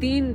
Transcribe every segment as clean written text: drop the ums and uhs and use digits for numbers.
3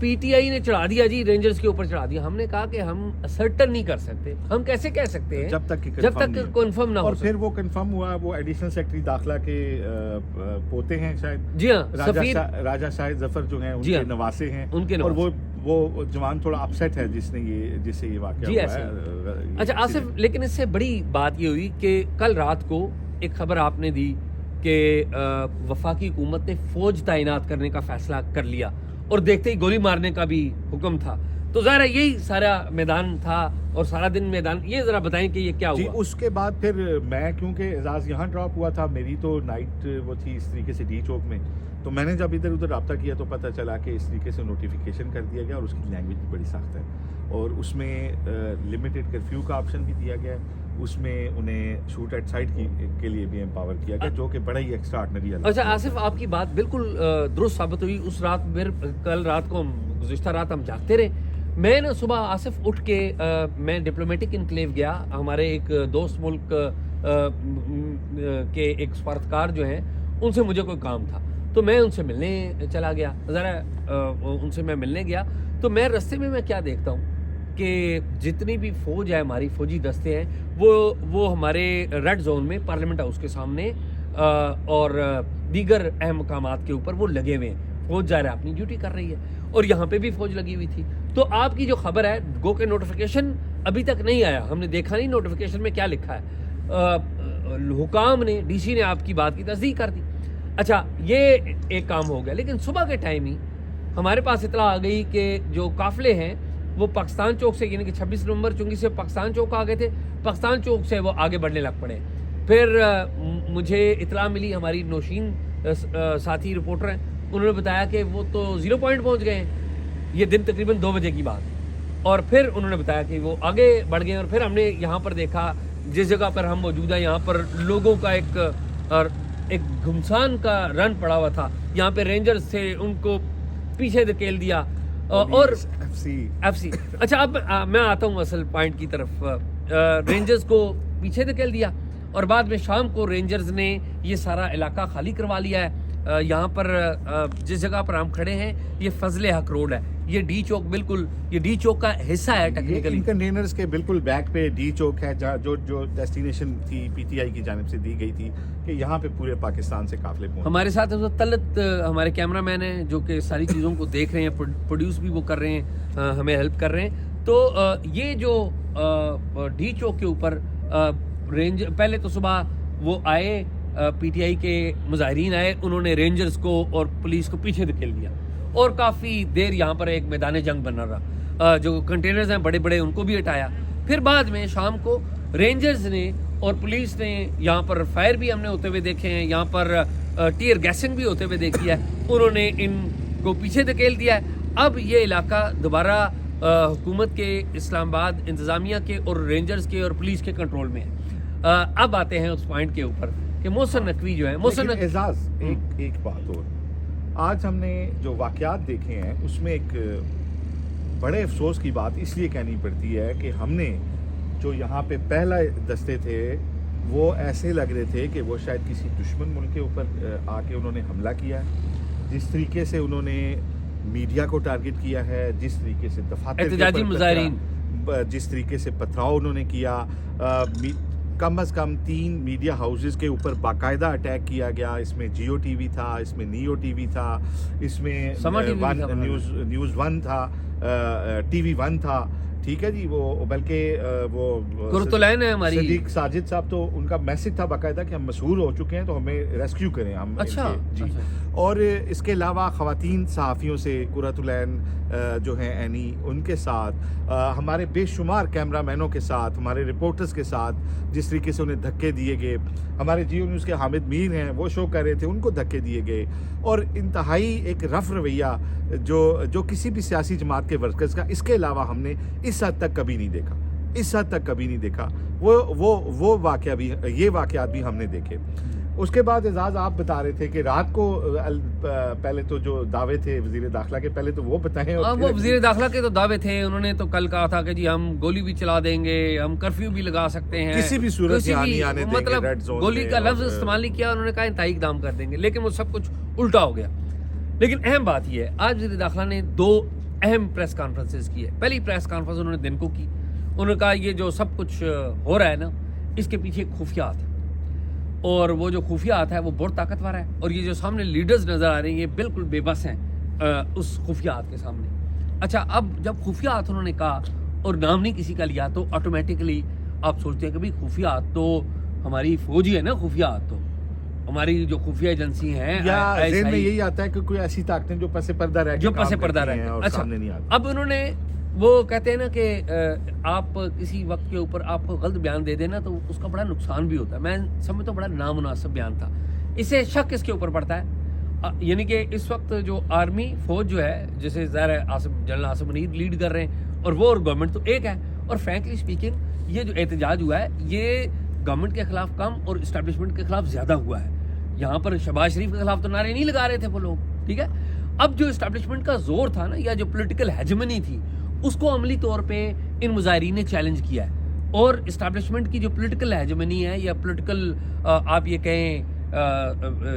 P T I نے چڑھا دیا جی رینجرز کے اوپر چڑھا دیا. ہم نے کہا کہ ہم اسرٹن نہیں کر سکتے, ہم کیسے کہہ سکتے ہیں جب تک کنفرم نہ ہو. اور پھر وہ کنفرم ہوا, وہ ایڈیشنل سیکرٹری داخلہ کے پوتے ہیں شاید, جی ہاں, سفیر راجہ شاہد ظفر جو ہیں ان کے نواسے ہیں, اور وہ جوان تھوڑا اپسیٹ ہے جس سے یہ واقعہ ہوا ہے. اچھا آصف, لیکن اس سے بڑی بات یہ ہوئی کہ کل رات کو ایک خبر آپ نے دی کہ وفاقی حکومت نے فوج تعینات کرنے کا فیصلہ کر لیا, اور دیکھتے ہی گولی مارنے کا بھی حکم تھا. تو ظاہر ہے یہی سارا میدان تھا اور سارا دن میدان. یہ ذرا بتائیں کہ یہ کیا ہوا. جی, اس کے بعد پھر میں, کیونکہ اعزاز یہاں ڈراپ ہوا تھا, میری تو نائٹ وہ تھی اس طریقے سے ڈی چوک میں, تو میں نے جب ادھر ادھر رابطہ کیا تو پتہ چلا کہ اس طریقے سے نوٹیفیکیشن کر دیا گیا, اور اس کی لینگویج بھی بڑی سخت ہے, اور اس میں لمیٹڈ کرفیو کا آپشن بھی دیا گیا ہے, اس میں انہیں شوٹ ایٹ سائٹ کے لیے بھی امپاور کیا گیا, جو کہ بڑا ہی ایکسٹرا آرڈنری ہے. اچھا آصف, آپ کی بات بالکل درست ثابت ہوئی. اس رات کل رات کو گزشتہ رات ہم جاگتے رہے. میں نا صبح آصف اٹھ کے میں ڈپلومیٹک انکلیو گیا, ہمارے ایک دوست ملک کے ایک سفارتکار جو ہیں ان سے مجھے کوئی کام تھا, تو میں ان سے ملنے چلا گیا. ذرا ان سے میں ملنے گیا تو میں رستے میں کیا دیکھتا ہوں کہ جتنی بھی فوج ہے, ہماری فوجی دستے ہیں, وہ ہمارے ریڈ زون میں پارلیمنٹ ہاؤس کے سامنے اور دیگر اہم مقامات کے اوپر وہ لگے ہوئے ہیں. فوج ظاہر ہے اپنی ڈیوٹی کر رہی ہے, اور یہاں پہ بھی فوج لگی ہوئی تھی. تو آپ کی جو خبر ہے, گو کہ نوٹیفیکیشن ابھی تک نہیں آیا, ہم نے دیکھا نہیں نوٹیفیکیشن میں کیا لکھا ہے. حکام نے, ڈی سی نے آپ کی بات کی تصدیق کر دی. اچھا, یہ ایک کام ہو گیا. لیکن صبح کے ٹائم ہی ہمارے پاس اطلاع آ گئی کہ جو قافلے ہیں وہ پاکستان چوک سے, یعنی کہ 26 نومبر چونکہ سے پاکستان چوک آ گئے تھے, پاکستان چوک سے وہ آگے بڑھنے لگ پڑے. پھر مجھے اطلاع ملی, ہماری نوشین ساتھی رپورٹر ہیں, انہوں نے بتایا کہ وہ تو 0 پوائنٹ پہنچ گئے ہیں. یہ دن تقریباً 2 بجے کی بات. اور پھر انہوں نے بتایا کہ وہ آگے بڑھ گئے. اور پھر ہم نے یہاں پر دیکھا, جس جگہ پر ہم موجود ہیں, یہاں پر لوگوں کا ایک گھمسان کا رن پڑا ہوا تھا. یہاں پہ رینجرز تھے, ان کو پیچھے دھکیل دیا, اور ایف سی. اچھا, اب میں آتا ہوں اصل پوائنٹ کی طرف. رینجرز کو پیچھے دھکیل دیا, اور بعد میں شام کو رینجرز نے یہ سارا علاقہ خالی کروا لیا ہے. یہاں پر جس جگہ پر ہم کھڑے ہیں یہ فضل حق روڈ ہے, یہ ڈی چوک بالکل یہ ڈی چوک کا حصہ ہے ٹیکنیکلی. کنٹینرز کے بالکل بیک پہ ڈی چوک ہے, جو ڈیسٹینیشن تھی پی ٹی آئی کی جانب سے دی گئی تھی کہ یہاں پہ پورے پاکستان سے قافلے پہنچے. ہمارے ساتھ طلعت ہمارے کیمرہ مین ہیں جو کہ ساری چیزوں کو دیکھ رہے ہیں, پروڈیوس بھی وہ کر رہے ہیں, ہمیں ہیلپ کر رہے ہیں. تو یہ جو ڈی چوک کے اوپر رینج, پہلے تو صبح وہ آئے, پی ٹی آئی کے مظاہرین آئے, انہوں نے رینجرز کو اور پولیس کو پیچھے دھکیل دیا, اور کافی دیر یہاں پر ایک میدان جنگ بنا رہا. جو کنٹینرز ہیں بڑے بڑے ان کو بھی ہٹایا. پھر بعد میں شام کو رینجرز نے اور پولیس نے یہاں پر فائر بھی ہم نے ہوتے ہوئے دیکھے ہیں, یہاں پر ٹیئر گیسنگ بھی ہوتے ہوئے دیکھی ہے, انہوں نے ان کو پیچھے دھکیل دیا ہے. اب یہ علاقہ دوبارہ حکومت کے, اسلام آباد انتظامیہ کے اور رینجرز کے اور پولیس کے کنٹرول میں ہے. اب آتے ہیں اس پوائنٹ کے اوپر کہ محسن نقوی جو ہے, محسن اعزاز ایک بات اور, آج ہم نے جو واقعات دیکھے ہیں اس میں ایک بڑے افسوس کی بات اس لیے کہنی پڑتی ہے کہ ہم نے جو یہاں پہ پہلا دستے تھے وہ ایسے لگ رہے تھے کہ وہ شاید کسی دشمن ملک کے اوپر آ کے انہوں نے حملہ کیا ہے. جس طریقے سے انہوں نے میڈیا کو ٹارگٹ کیا ہے, جس طریقے سے دفاتر احتجاجی مظاہرین, جس طریقے سے پتھراؤ انہوں نے کیا, کم از کم 3 میڈیا ہاؤسز کے اوپر باقاعدہ اٹیک کیا گیا. اس میں جیو ٹی وی تھا, اس میں نیو ٹی وی تھا, اس میں نیوز 1 تھا, ٹی وی 1 تھا. ٹھیک ہے جی, وہ بلکہ وہ قرۃالعین ہے ہماری صدیق ساجد صاحب, تو ان کا میسج تھا باقاعدہ کہ ہم مشہور ہو چکے ہیں تو ہمیں ریسکیو کریں ہم. اچھا جی. اور اس کے علاوہ خواتین صحافیوں سے, قرۃالعین جو ہیں اینی, ان کے ساتھ, ہمارے بے شمار کیمرہ مینوں کے ساتھ, ہمارے رپورٹرز کے ساتھ جس طریقے سے انہیں دھکے دیے گئے. ہمارے جیو نیوز کے حامد میر ہیں, وہ شو کر رہے تھے, ان کو دھکے دیے گئے. اور انتہائی ایک رف رویہ جو کسی بھی سیاسی جماعت کے ورکرز کا اس کے علاوہ ہم نے اس حد تک کبھی نہیں دیکھا. وہ واقعہ بھی, یہ واقعات بھی ہم نے دیکھے. اس کے بعد اعزاز آپ بتا رہے تھے کہ رات کو پہلے تو جو دعوے تھے وزیر داخلہ کے, پہلے تو وہ بتائیں. وہ وزیر داخلہ کے تو دعوے تھے, انہوں نے تو کل کہا تھا کہ جی ہم گولی بھی چلا دیں گے, ہم کرفیو بھی لگا سکتے ہیں, کسی بھی صورت میں آنے دیں گے, مطلب گولی کا لفظ استعمال نہیں کیا, انہوں نے کہا انتہائی اقدام کر دیں گے. لیکن وہ سب کچھ الٹا ہو گیا. لیکن اہم بات یہ ہے آج وزیر داخلہ نے 2 اہم پریس کانفرنسز کی ہے. پہلی پریس کانفرنس انہوں نے دن کو کی. انہوں نے کہا یہ جو سب کچھ ہو رہا ہے نا اس کے پیچھے ایک خفیات ہے, اور وہ جو خفیات ہے وہ بہت طاقتور ہے, اور یہ جو سامنے لیڈرز نظر آ رہے ہیں یہ بالکل بے بس ہیں اس خفیات کے سامنے. اچھا, اب جب خفیات انہوں نے کہا اور نام نہیں کسی کا لیا تو آٹومیٹکلی آپ سوچتے ہیں کہ بھئی خفیات تو ہماری فوج ہی ہے نا, خفیات تو ہماری جو خفیہ ایجنسی ہیں یا ذہن میں یہی آتا ہے کہ کوئی ایسی طاقتیں جو پس پردہ رہ کے کام کرتی ہیں اور سامنے نہیں آتی. اب انہوں نے وہ کہتے ہیں نا کہ آپ کسی وقت کے اوپر آپ کو غلط بیان دے دینا تو اس کا بڑا نقصان بھی ہوتا ہے. میں سمجھتا ہوں بڑا نامناسب بیان تھا. اس سے شک اس کے اوپر پڑتا ہے, یعنی کہ اس وقت جو آرمی فوج جو ہے جسے ظاہر ہے جنرل عاصم منیر لیڈ کر رہے ہیں اور وہ اور گورنمنٹ تو ایک ہے. اور فرینکلی اسپیکنگ یہ جو احتجاج ہوا ہے یہ گورنمنٹ کے خلاف کم اور اسٹیبلشمنٹ کے خلاف زیادہ ہوا ہے. یہاں پر شہباز شریف کے خلاف تو نعرے نہیں لگا رہے تھے وہ لوگ, ٹھیک ہے. اب جو اسٹیبلشمنٹ کا زور تھا نا یا جو پولیٹیکل ہیجمنی تھی اس کو عملی طور پہ ان مظاہرین نے چیلنج کیا ہے, اور اسٹیبلشمنٹ کی جو پولیٹیکل ہیجمنی ہے یا پولیٹیکل آپ یہ کہیں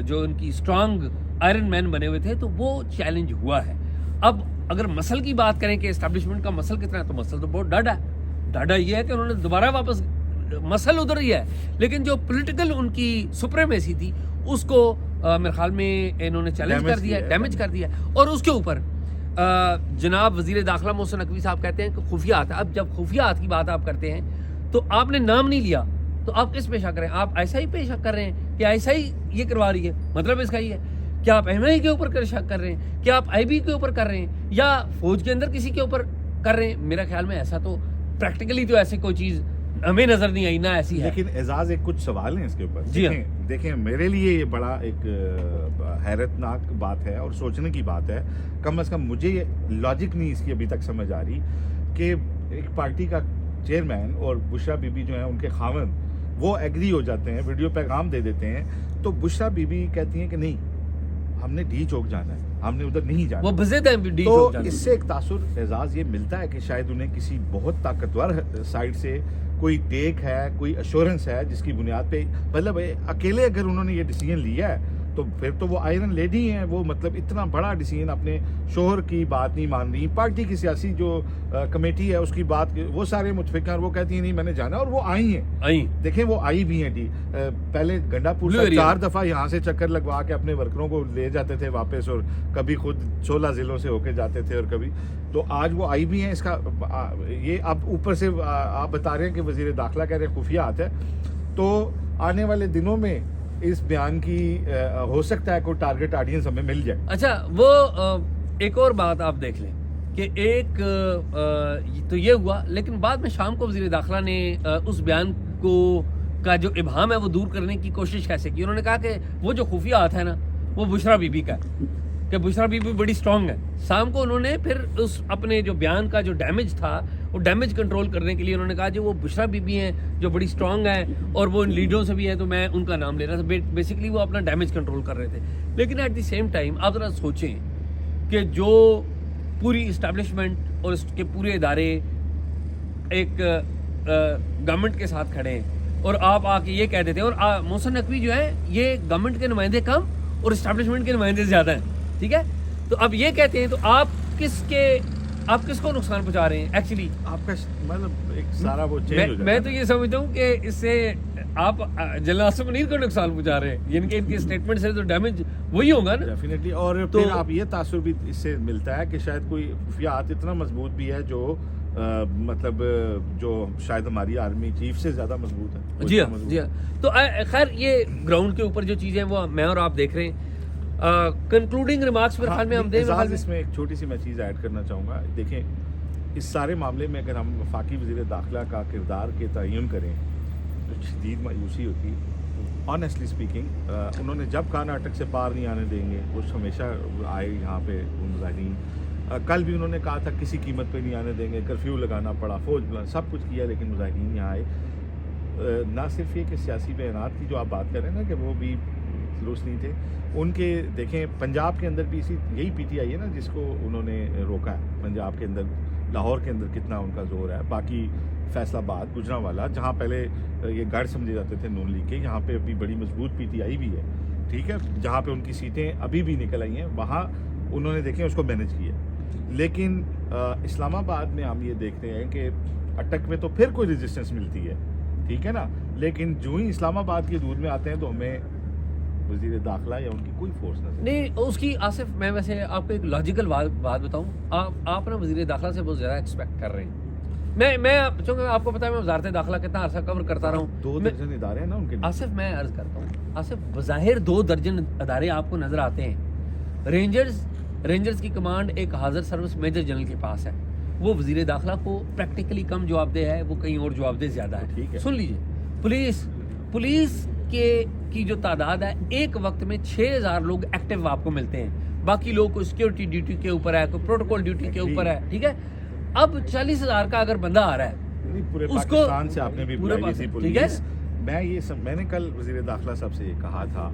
جو ان کی اسٹرانگ آئرن مین بنے ہوئے تھے تو وہ چیلنج ہوا ہے. اب اگر مسل کی بات کریں کہ اسٹیبلشمنٹ کا مسل کتنا ہے تو مسل تو بہت ڈاڈا ہے. ڈاڈا یہ ہے کہ انہوں نے دوبارہ واپس مسل ادھر ہی ہے, لیکن جو پولیٹیکل ان کی سپریمیسی تھی اس کو میرے خیال میں انہوں نے چیلنج کر دیا, ڈیمیج کر دیا. اور اس کے اوپر جناب وزیر داخلہ محسن نقوی صاحب کہتے ہیں کہ خفیات. اب جب خفیات کی بات آپ کرتے ہیں تو آپ نے نام نہیں لیا تو آپ کس پہ شک کر رہے ہیں؟ آپ ایسا ہی پہ شک کر رہے ہیں کہ ایسا ہی یہ کروا رہی ہے, مطلب اس کا یہ ہے. کیا آپ ایم آئی کے اوپر شک کر رہے ہیں, کیا آپ آئی بی کے اوپر کر رہے ہیں, یا فوج کے اندر کسی کے اوپر کر رہے ہیں؟ میرا خیال میں ایسا تو پریکٹیکلی تو ایسی کوئی چیز ہمیں نظر نہیں آئی, نہ ایسی ہے. لیکن اعزاز ایک کچھ سوال ہیں اس کے اوپر. جی دیکھیں میرے لیے یہ بڑا ایک حیرت ناک بات ہے اور سوچنے کی بات ہے. کم از کم مجھے یہ لاجک نہیں اس کی ابھی تک سمجھ آ رہی کہ ایک پارٹی کا چیئرمین اور بشرا بی بی جو ہیں ان کے خاوند وہ ایگری ہو جاتے ہیں, ویڈیو پیغام دے دیتے ہیں, تو بشرا بی بی کہتی ہیں کہ نہیں ہم نے ڈی چوک جانا ہے, ہم نے ادھر نہیں جانا. وہ بزد ہیں ڈی تو چوک جانے. اس سے ایک تاثر اعزاز یہ ملتا ہے کہ شاید انہیں کسی بہت طاقتور سائڈ سے کوئی ٹیک ہے, کوئی ایشورنس ہے جس کی بنیاد پہ, مطلب اکیلے اگر انہوں نے یہ ڈیسیجن لیا ہے تو پھر تو وہ آئرن لیڈی ہیں. وہ مطلب اتنا بڑا ڈیسیجن اپنے شوہر کی بات نہیں مان رہی, پارٹی کی سیاسی جو کمیٹی ہے اس کی بات وہ سارے متفق ہیں اور وہ کہتی ہیں نہیں میں نے جانا, اور وہ آئی ہیں. دیکھیں وہ آئی بھی ہیں پہلے گنڈا پور سے 4 دفعہ یہاں سے چکر لگوا کے اپنے ورکروں کو لے جاتے تھے واپس, اور کبھی خود 16 ضلعوں سے ہو کے جاتے تھے, اور کبھی تو آج وہ آئی بھی ہیں. اس کا یہ اب اوپر سے آپ بتا رہے ہیں کہ وزیر داخلہ کہہ رہے ہیں خفیات ہے, تو آنے والے دنوں میں اس بیان کی ہو سکتا ہے کوئی ٹارگٹ آڈینس ہمیں مل جائے. اچھا, وہ ایک اور بات آپ دیکھ لیں کہ ایک تو یہ ہوا, لیکن بعد میں شام کو وزیر داخلہ نے اس بیان کو کا جو ابہام ہے وہ دور کرنے کی کوشش کیسے کی. انہوں نے کہا کہ وہ جو خفیات ہے نا وہ بشرا بی بی کا ہے, کہ بشرا بی بی بڑی سٹرونگ ہے. شام کو انہوں نے پھر اس اپنے جو بیان کا جو ڈیمیج تھا وہ ڈیمیج کنٹرول کرنے کے لیے انہوں نے کہا جو وہ بشرا بی بی ہیں جو بڑی سٹرونگ ہیں اور وہ ان لیڈروں سے بھی ہیں تو میں ان کا نام لے رہا تھا. بیسیکلی وہ اپنا ڈیمیج کنٹرول کر رہے تھے. لیکن ایٹ دی سیم ٹائم آپ ذرا سوچیں کہ جو پوری اسٹیبلشمنٹ اور اس کے پورے ادارے ایک گورنمنٹ کے ساتھ کھڑے ہیں اور آپ آ کے یہ کہہ دیتے ہیں, اور محسن نقوی جو ہے یہ گورنمنٹ کے نمائندے کم اور اسٹیبلشمنٹ کے نمائندے زیادہ ہیں, ٹھیک ہے. تو اب یہ کہتے ہیں تو آپ کس کو نقصان پہنچا رہے ہیں ایکچولی؟ آپ کا مطلب ایک سارا وہ چینج ہو جاتا ہے. میں تو یہ سمجھتا ہوں کہ اس سے آپ جنرل عاصم منیر کو نقصان پہنچا رہے ہیں, یعنی کہ ان کے اسٹیٹمنٹ سے تو ڈیمیج وہی ہوگا نا ڈیفینیٹلی. اور پھر آپ یہ تاثر بھی اس سے ملتا ہے کہ شاید کوئی خفیات اتنا مضبوط بھی ہے جو مطلب جو شاید ہماری آرمی چیف سے زیادہ مضبوط ہے. جی ہاں. تو خیر یہ گراؤنڈ کے اوپر جو چیزیں وہ میں اور آپ دیکھ رہے ہیں. کنکلوڈنگ ریمارکس میرے خیال میں ہم دیں. اس میں ایک چھوٹی سی میں چیز ایڈ کرنا چاہوں گا. دیکھیں اس سارے معاملے میں اگر ہم وفاقی وزیر داخلہ کا کردار کے تعین کریں تو شدید مایوسی ہوتی ہے. آنیسٹلی اسپیکنگ انہوں نے جب کہا ناٹک سے پار نہیں آنے دیں گے, وہ ہمیشہ آئے یہاں پہ مظاہرین. کل بھی انہوں نے کہا تھا کسی قیمت پہ نہیں آنے دیں گے, کرفیو لگانا پڑا, فوج بلانا, سب کچھ کیا, لیکن مظاہرین یہاں آئے. نہ صرف یہ کہ سیاسی بیانات کی جو آپ بات کر رہے ہیں نا کہ وہ بھی خلوص نہیں تھے ان کے. دیکھیں پنجاب کے اندر بھی یہی پی ٹی آئی ہے نا جس کو انہوں نے روکا ہے. پنجاب کے اندر لاہور کے اندر کتنا ان کا زور ہے. باقی فیصل آباد, گجرانوالا, جہاں پہلے یہ گڑھ سمجھے جاتے تھے نون لیگ کے, یہاں پہ ابھی بڑی مضبوط پی ٹی آئی بھی ہے. ٹھیک ہے, جہاں پہ ان کی سیٹیں ابھی بھی نکل آئی ہیں وہاں انہوں نے دیکھیں اس کو مینج کیا. لیکن اسلام آباد میں ہم یہ دیکھتے ہیں کہ اٹک میں تو پھر کوئی ریزسٹنس ملتی ہے, ٹھیک ہے نا, لیکن جو ہی اسلام آباد کی حدود میں آتے ہیں تو ہمیں وزیر داخلہ یا ان کی کوئی فورس نہیں. اس کی آصف میں ویسے آپ کو ایک لاجیکل بات بتاؤں, آپ نا وزیر داخلہ سے بہت زیادہ ایکسپیکٹ کر رہے ہیں. میں چونکہ آپ کو پتا ہے میں وزارت داخلہ کتنا عرصہ کور کرتا رہا ہوں. 2 درجن ادارے ہیں نا ان کے. آصف میں عرض کرتا ہوں, آصف بظاہر 2 درجن ادارے آپ کو نظر آتے ہیں. رینجرز کی کمانڈ ایک حاضر سروس میجر جنرل کے پاس ہے, وہ وزیر داخلہ کو پریکٹیکلی کم جواب دہ ہے, وہ کہیں اور جواب دہ زیادہ ہے. سن لیجئے, پولیس کی جو تعداد ہے ایک وقت میں 6000 لوگ ایکٹیو آپ کو ملتے ہیں, باقی لوگ کوئی سیکیورٹی ڈیوٹی کے اوپر ہے, کوئی پروٹوکول ڈیوٹی کے اوپر ہے, ٹھیک ہے. اب 40,000 کا اگر بندہ آ رہا ہے پورے پاکستان سے, آپ نے بھی بلائی تھی پولیس. میں نے کل وزیر داخلہ صاحب سے کہا تھا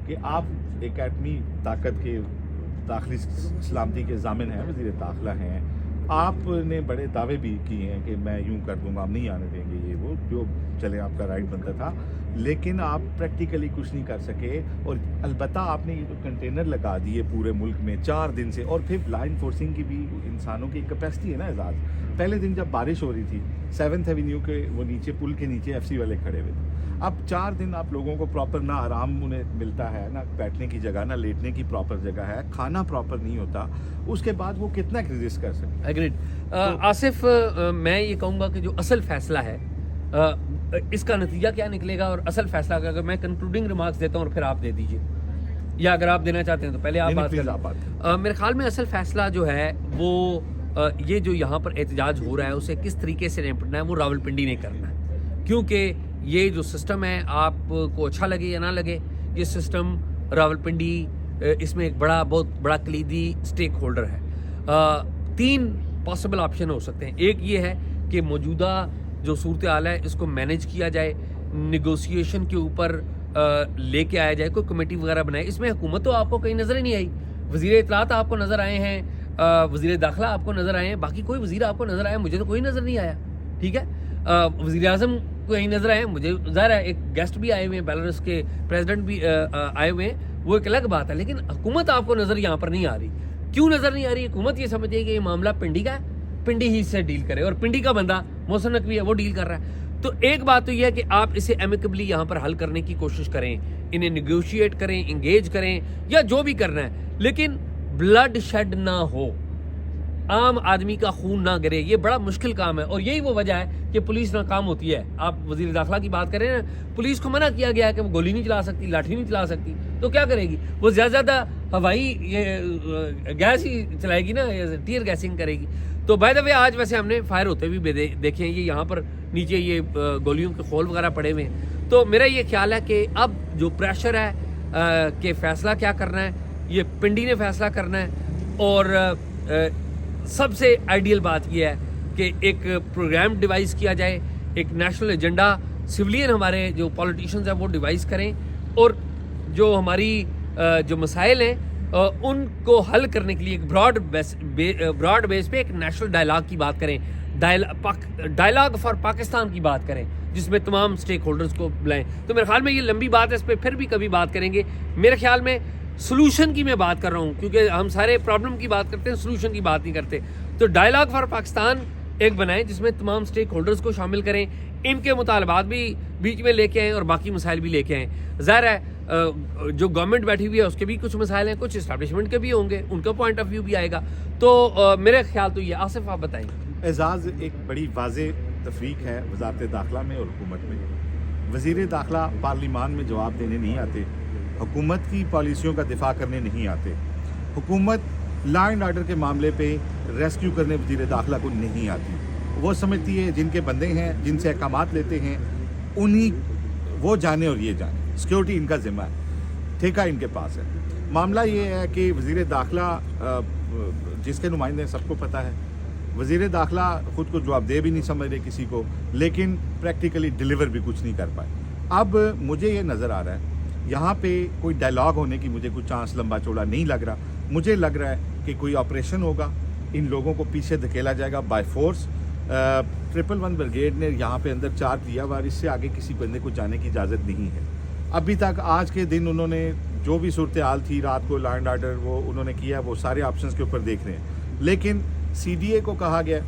کہ آپ ایک ایٹمی طاقت کے داخلی سلامتی کے ضامن ہیں, وزیر داخلہ ہیں, آپ نے بڑے دعوے بھی کیے ہیں کہ میں یوں کر دوں گا, ہم نہیں آنے دیں گے, یہ وہ جو چلے آپ کا رائٹ بنتا تھا, لیکن آپ پریکٹیکلی کچھ نہیں کر سکے. اور البتہ آپ نے یہ جو کنٹینر لگا دیے پورے ملک میں 4 دن سے, اور پھر لا انفورسنگ کی بھی انسانوں کی کیپیسٹی ہے نا اعزاز. پہلے دن جب بارش ہو رہی تھی 7th ایونیو کے وہ نیچے پل کے نیچے ایف سی والے کھڑے ہوئے تھے. اب 4 دن آپ لوگوں کو پراپر نہ آرام انہیں ملتا ہے, نہ بیٹھنے کی جگہ, نہ لیٹنے کی پراپر جگہ ہے, کھانا پراپر نہیں ہوتا, اس کے بعد وہ کتنا ریزسٹ کر سکتے. ایگریڈ. آصف میں یہ کہوں گا کہ جو اصل فیصلہ ہے اس کا نتیجہ کیا نکلے گا, اور اصل فیصلہ کا اگر میں کنکلوڈنگ ریمارکس دیتا ہوں اور پھر آپ دے دیجئے, یا اگر آپ دینا چاہتے ہیں تو پہلے آپ بات کریں. میرے خیال میں اصل فیصلہ جو ہے وہ یہ جو یہاں پر احتجاج ہو رہا ہے اسے کس طریقے سے نپٹنا ہے وہ راولپنڈی نے کرنا ہے. کیونکہ یہ جو سسٹم ہے آپ کو اچھا لگے یا نہ لگے, یہ سسٹم راولپنڈی اس میں ایک بہت بڑا کلیدی سٹیک ہولڈر ہے. 3 پاسبل آپشن ہو سکتے ہیں. ایک یہ ہے کہ موجودہ جو صورتحال ہے اس کو مینیج کیا جائے, نیگوسیشن کے اوپر لے کے آیا جائے, کوئی کمیٹی وغیرہ بنائے. اس میں حکومت تو آپ کو کہیں نظر ہی نہیں آئی, وزیر اطلاعات آپ کو نظر آئے ہیں, وزیر داخلہ آپ کو نظر آئے ہیں, باقی کوئی وزیر آپ کو نظر آیا مجھے تو کوئی نظر نہیں آیا, ٹھیک ہے. وزیر اعظم کو یہیں نظر آئے, مجھے ظاہر ہے ایک گیسٹ بھی آئے ہوئے ہیں, بیلاروس کے پریزیڈنٹ بھی آئے ہوئے ہیں, وہ ایک الگ بات ہے, لیکن حکومت آپ کو نظر یہاں پر نہیں آ رہی. کیوں نظر نہیں آ رہی؟ حکومت یہ سمجھتی ہے کہ یہ معاملہ پنڈی کا ہے, پنڈی ہی سے ڈیل کرے, اور پنڈی کا بندہ محسن نقوی ہے وہ ڈیل کر رہا ہے. تو ایک بات تو یہ ہے کہ آپ اسے ایمیکبلی یہاں پر حل کرنے کی کوشش کریں, انہیں نیگوشیٹ کریں, انگیج کریں, یا جو بھی کرنا ہے, لیکن بلڈ شیڈ نہ ہو, عام آدمی کا خون نہ گرے. یہ بڑا مشکل کام ہے, اور یہی وہ وجہ ہے کہ پولیس ناکام ہوتی ہے. آپ وزیر داخلہ کی بات کریں نا, پولیس کو منع کیا گیا ہے کہ وہ گولی نہیں چلا سکتی, لاٹھی نہیں چلا سکتی, تو کیا کرے گی وہ؟ زیادہ ہوائی یہ گیس ہی چلائے گی نا, ٹیئر گیسنگ کرے گی. تو بائی دا وے آج ویسے ہم نے فائر ہوتے بھی دیکھے ہیں, یہ یہاں پر نیچے یہ گولیوں کے خول وغیرہ پڑے ہوئے ہیں. تو میرا یہ خیال ہے کہ اب جو پریشر ہے کہ فیصلہ کیا کرنا ہے, یہ پنڈی نے فیصلہ کرنا ہے. اور سب سے آئیڈیل بات یہ ہے کہ ایک پروگرام ڈیوائز کیا جائے, ایک نیشنل ایجنڈا سویلین ہمارے جو پولیٹیشنز ہیں وہ ڈیوائز کریں, اور جو ہماری جو مسائل ہیں ان کو حل کرنے کے لیے ایک براڈ بیس پہ ایک نیشنل ڈائلاگ کی بات کریں, ڈائلاگ فار پاکستان کی بات کریں, جس میں تمام سٹیک ہولڈرز کو بلائیں. تو میرے خیال میں یہ لمبی بات ہے, اس پہ پھر بھی کبھی بات کریں گے. میرے خیال میں سلوشن کی میں بات کر رہا ہوں, کیونکہ ہم سارے پرابلم کی بات کرتے ہیں, سلوشن کی بات نہیں کرتے. تو ڈائلاگ فار پاکستان ایک بنائیں جس میں تمام سٹیک ہولڈرز کو شامل کریں, ان کے مطالبات بھی بیچ میں لے کے آئیں اور باقی مسائل بھی لے کے آئیں. ظاہر ہے جو گورنمنٹ بیٹھی ہوئی ہے اس کے بھی کچھ مسائل ہیں, کچھ اسٹیبلشمنٹ کے بھی ہوں گے, ان کا پوائنٹ آف ویو بھی آئے گا. تو میرے خیال تو یہ. آصف آپ بتائیں. اعزاز, ایک بڑی واضح تفریق ہے وزارت داخلہ میں اور حکومت میں. وزیر داخلہ پارلیمان میں جواب دینے نہیں آتے, حکومت کی پالیسیوں کا دفاع کرنے نہیں آتے, حکومت لا اینڈ آرڈر کے معاملے پہ ریسکیو کرنے وزیر داخلہ کو نہیں آتی. وہ سمجھتی ہے جن کے بندے ہیں, جن سے احکامات لیتے ہیں, انہی وہ جانے اور یہ جانے, سیکیورٹی ان کا ذمہ ہے, ٹھیکہ ان کے پاس ہے. معاملہ یہ ہے کہ وزیر داخلہ جس کے نمائندے سب کو پتہ ہے, وزیر داخلہ خود کو جواب دہ بھی نہیں سمجھ رہے کسی کو, لیکن پریکٹیکلی ڈیلیور بھی کچھ نہیں کر پائے. اب مجھے یہ نظر آ رہا ہے یہاں پہ کوئی ڈائلاگ ہونے کی مجھے کوئی چانس لمبا چوڑا نہیں لگ رہا. مجھے لگ رہا ہے کہ کوئی آپریشن ہوگا, ان لوگوں کو پیچھے دھکیلا جائے گا بائی فورس. 111 بریگیڈ نے یہاں پہ اندر چارج دیا ہوا, اس سے آگے کسی بندے کو جانے کی اجازت نہیں ہے. ابھی تک آج کے دن انہوں نے جو بھی صورتحال تھی رات کو لینڈ آرڈر وہ انہوں نے کیا وہ سارے آپشنز کے اوپر دیکھ رہے ہیں. لیکن سی ڈی اے کو کہا گیا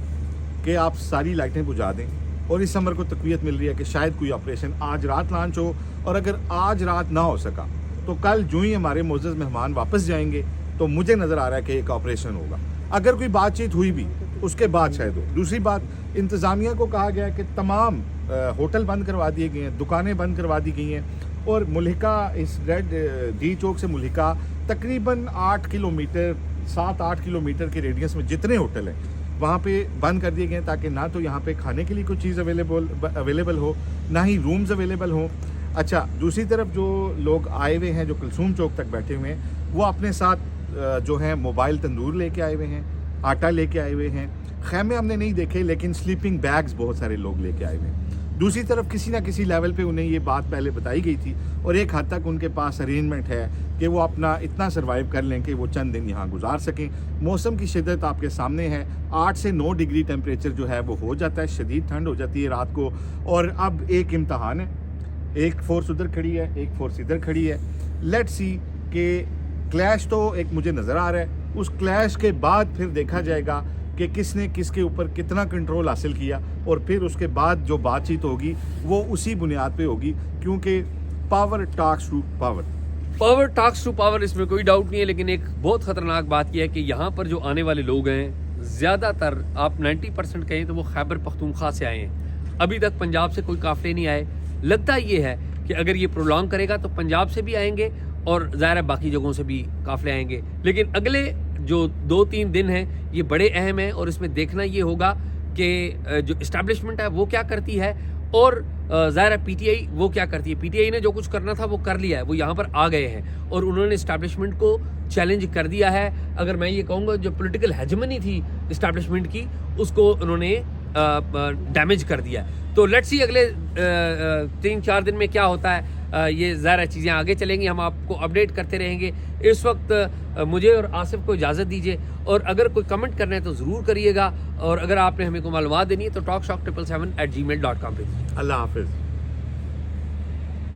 کہ آپ ساری لائٹیں بجھا دیں, اور اس امر کو تقویت مل رہی ہے کہ شاید کوئی آپریشن آج رات لانچ ہو, اور اگر آج رات نہ ہو سکا تو کل جو ہی ہمارے معزز مہمان واپس جائیں گے تو مجھے نظر آ رہا ہے کہ ایک آپریشن ہوگا. اگر کوئی بات چیت ہوئی بھی اس کے بعد شاید ہو. دوسری بات, انتظامیہ کو کہا گیا ہے کہ تمام ہوٹل بند کروا دیے گئے ہیں, دکانیں بند کروا دی گئی ہیں, اور ملحقہ اس ریڈ ڈی چوک سے ملحقہ تقریباً 8 کلومیٹر 7-8 کلومیٹر کے ریڈینس میں جتنے ہوٹل ہیں وہاں پہ بند کر دیے گئے ہیں, تاکہ نہ تو یہاں پہ کھانے کے لیے کوئی چیز اویلیبل ہو, نہ ہی رومز اویلیبل ہوں. اچھا, دوسری طرف جو لوگ آئے ہوئے ہیں جو کلثوم چوک تک بیٹھے ہوئے ہیں وہ اپنے ساتھ جو ہیں موبائل تندور لے کے آئے ہوئے ہیں, آٹا لے کے آئے ہوئے ہیں. خیمے ہم نے نہیں دیکھے لیکن سلیپنگ بیگز بہت سارے لوگ لے کے آئے ہوئے ہیں. دوسری طرف کسی نہ کسی لیول پہ انہیں یہ بات پہلے بتائی گئی تھی, اور ایک حد تک ان کے پاس ارینجمنٹ ہے کہ وہ اپنا اتنا سروائیو کر لیں کہ وہ چند دن یہاں گزار سکیں. موسم کی شدت آپ کے سامنے ہے, 8 سے 9 ڈگری ٹیمپریچر جو ہے وہ ہو جاتا ہے, شدید ٹھنڈ ہو جاتی ہے رات کو. اور اب ایک امتحان ہے, ایک فورس ادھر کھڑی ہے, ایک فورس ادھر کھڑی ہے. لیٹ سی کہ کلیش تو ایک مجھے نظر آ رہا ہے, اس کلیش کے بعد پھر دیکھا جائے گا کہ کس نے کس کے اوپر کتنا کنٹرول حاصل کیا, اور پھر اس کے بعد جو بات چیت ہوگی وہ اسی بنیاد پہ ہوگی, کیونکہ power talks to power. Power talks to power, اس میں کوئی ڈاؤٹ نہیں ہے. لیکن ایک بہت خطرناک بات یہ ہے کہ یہاں پر جو آنے والے لوگ ہیں زیادہ تر آپ 90% کہیں تو وہ خیبر پختونخوا سے آئے ہیں. ابھی تک پنجاب سے کوئی قافلے نہیں آئے. لگتا یہ ہے کہ اگر یہ پرولونگ کرے گا تو پنجاب سے بھی آئیں گے اور ظاہر ہے باقی جگہوں سے بھی قافلے آئیں گے. لیکن اگلے جو 2-3 دن ہیں یہ بڑے اہم ہیں, اور اس میں دیکھنا یہ ہوگا کہ جو اسٹیبلشمنٹ ہے وہ کیا کرتی ہے, اور ظاہر ہے پی ٹی آئی وہ کیا کرتی ہے. پی ٹی آئی نے جو کچھ کرنا تھا وہ کر لیا ہے, وہ یہاں پر آ گئے ہیں اور انہوں نے اسٹیبلشمنٹ کو چیلنج کر دیا ہے. اگر میں یہ کہوں گا جو پولیٹیکل ہیجمنی تھی اسٹیبلشمنٹ کی اس کو انہوں نے ڈیمیج کر دیا. تو لیٹس سی اگلے 3-4 دن میں کیا ہوتا ہے. یہ ظاہر چیزیں آگے چلیں گی, ہم آپ کو اپڈیٹ کرتے رہیں گے. اس وقت مجھے اور آصف کو اجازت دیجیے, اور اگر کوئی کمنٹ کرنا ہے تو ضرور کریے گا, اور اگر آپ نے ہمیں کوئی معلومات دینی ہے تو talkshop777@gmail.com پہ. اللہ حافظ.